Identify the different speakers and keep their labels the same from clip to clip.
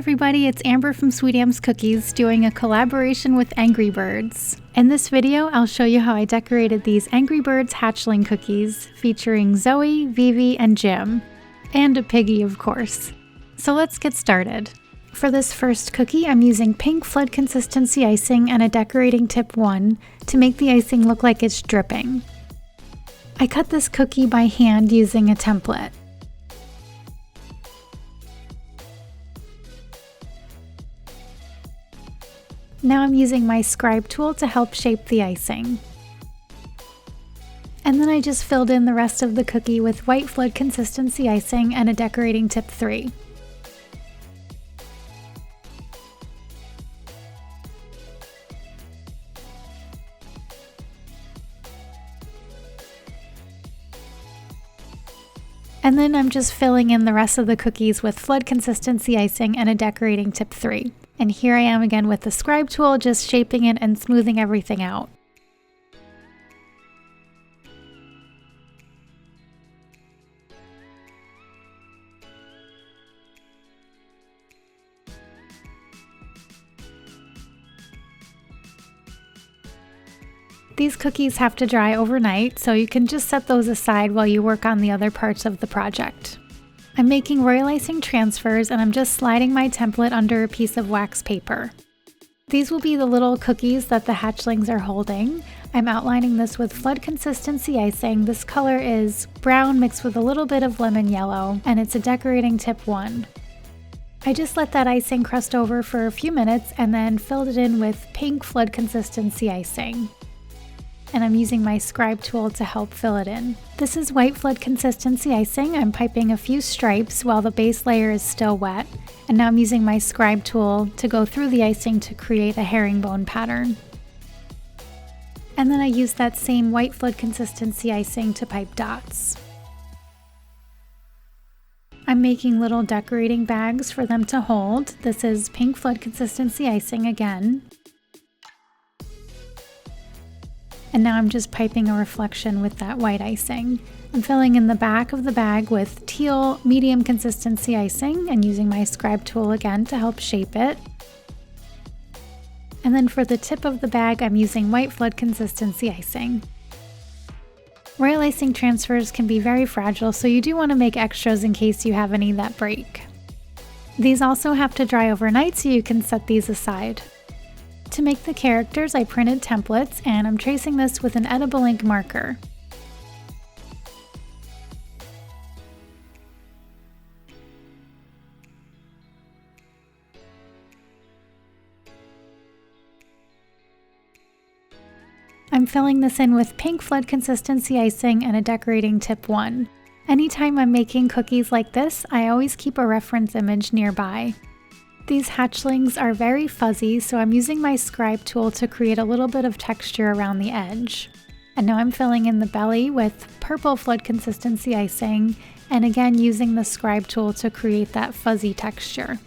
Speaker 1: everybody, it's Amber from Sweet Am's Cookies doing a collaboration with Angry Birds. In this video, I'll show you how I decorated these Angry Birds hatchling cookies featuring Zoe, Vivi, and Jim. And a piggy, of course. So let's get started. For this first cookie, I'm using pink flood consistency icing and a decorating tip 1 to make the icing look like it's dripping. I cut this cookie by hand using a template. Now I'm using my scribe tool to help shape the icing. And then I just filled in the rest of the cookie with white flood consistency icing and a decorating tip 3. And then I'm just filling in the rest of the cookies with flood consistency icing and a decorating tip 3. And here I am again with the scribe tool, just shaping it and smoothing everything out. These cookies have to dry overnight, so you can just set those aside while you work on the other parts of the project. I'm making royal icing transfers and I'm just sliding my template under a piece of wax paper. These will be the little cookies that the hatchlings are holding. I'm outlining this with flood consistency icing. This color is brown mixed with a little bit of lemon yellow, and it's a decorating tip 1. I just let that icing crust over for a few minutes and then filled it in with pink flood consistency icing. And I'm using my scribe tool to help fill it in. This is white flood consistency icing. I'm piping a few stripes while the base layer is still wet. And now I'm using my scribe tool to go through the icing to create a herringbone pattern. And then I use that same white flood consistency icing to pipe dots. I'm making little decorating bags for them to hold. This is pink flood consistency icing again. And now I'm just piping a reflection with that white icing. I'm filling in the back of the bag with teal medium consistency icing and using my scribe tool again to help shape it. And then for the tip of the bag, I'm using white flood consistency icing. Royal icing transfers can be very fragile, so you do want to make extras in case you have any that break. These also have to dry overnight, so you can set these aside. To make the characters, I printed templates, and I'm tracing this with an edible ink marker. I'm filling this in with pink flood consistency icing and a decorating tip 1. Anytime I'm making cookies like this, I always keep a reference image nearby. These hatchlings are very fuzzy, so I'm using my scribe tool to create a little bit of texture around the edge. And now I'm filling in the belly with purple flood consistency icing, and again using the scribe tool to create that fuzzy texture.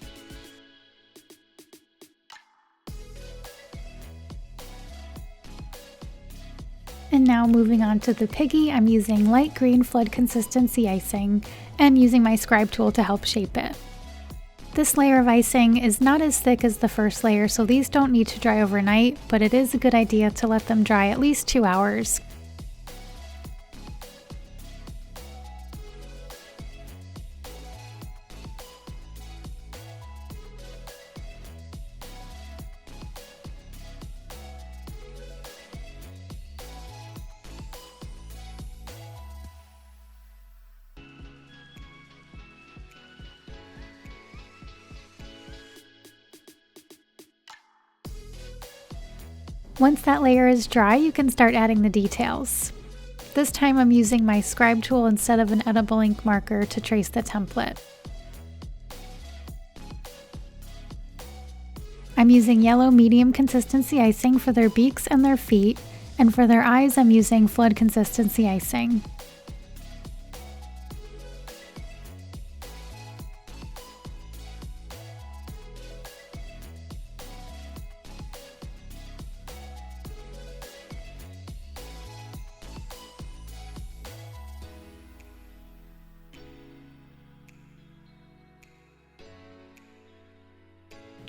Speaker 1: And now moving on to the piggy, I'm using light green flood consistency icing and using my scribe tool to help shape it. This layer of icing is not as thick as the first layer, so these don't need to dry overnight, but it is a good idea to let them dry at least 2 hours. Once that layer is dry, you can start adding the details. This time I'm using my scribe tool instead of an edible ink marker to trace the template. I'm using yellow medium consistency icing for their beaks and their feet, and for their eyes I'm using flood consistency icing.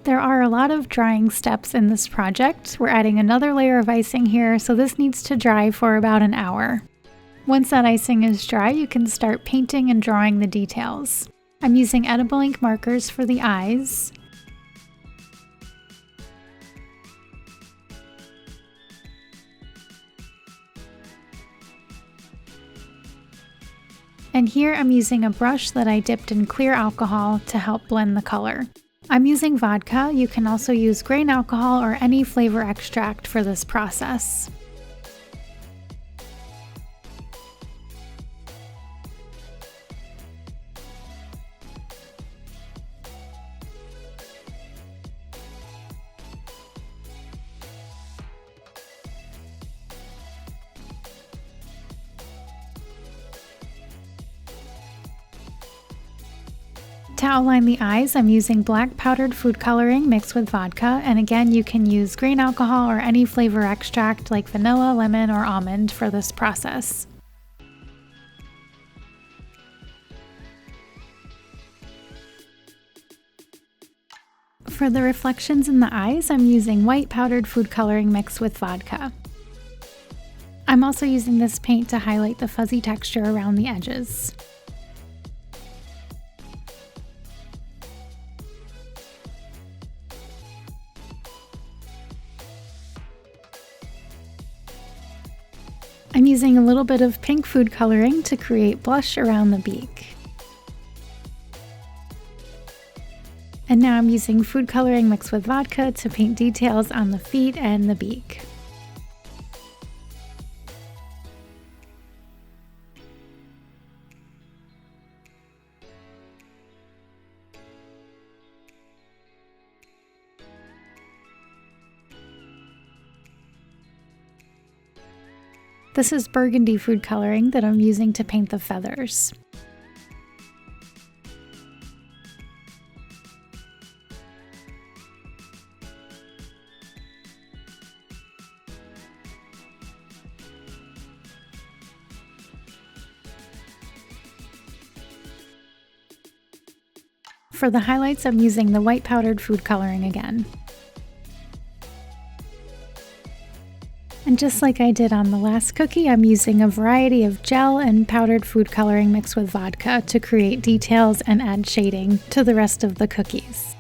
Speaker 1: There are a lot of drying steps in this project. We're adding another layer of icing here, so this needs to dry for about an hour. Once that icing is dry, you can start painting and drawing the details. I'm using edible ink markers for the eyes. And here I'm using a brush that I dipped in clear alcohol to help blend the color. I'm using vodka. You can also use grain alcohol or any flavor extract for this process. To outline the eyes, I'm using black powdered food coloring mixed with vodka, and again you can use grain alcohol or any flavor extract like vanilla, lemon, or almond for this process. For the reflections in the eyes, I'm using white powdered food coloring mixed with vodka. I'm also using this paint to highlight the fuzzy texture around the edges. I'm using a little bit of pink food coloring to create blush around the beak. And now I'm using food coloring mixed with vodka to paint details on the feet and the beak. This is burgundy food coloring that I'm using to paint the feathers. For the highlights, I'm using the white powdered food coloring again. And just like I did on the last cookie, I'm using a variety of gel and powdered food coloring mixed with vodka to create details and add shading to the rest of the cookies.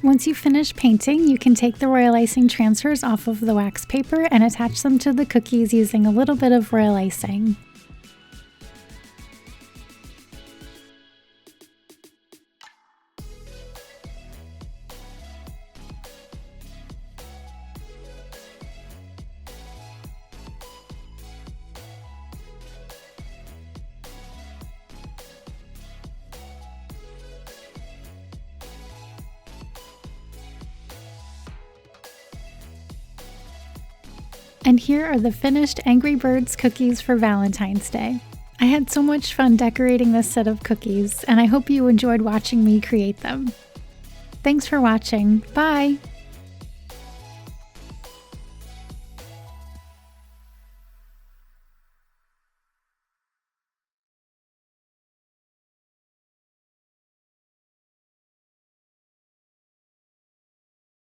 Speaker 1: Once you finish painting, you can take the royal icing transfers off of the wax paper and attach them to the cookies using a little bit of royal icing. And here are the finished Angry Birds cookies for Valentine's Day. I had so much fun decorating this set of cookies, and I hope you enjoyed watching me create them. Thanks for watching. Bye!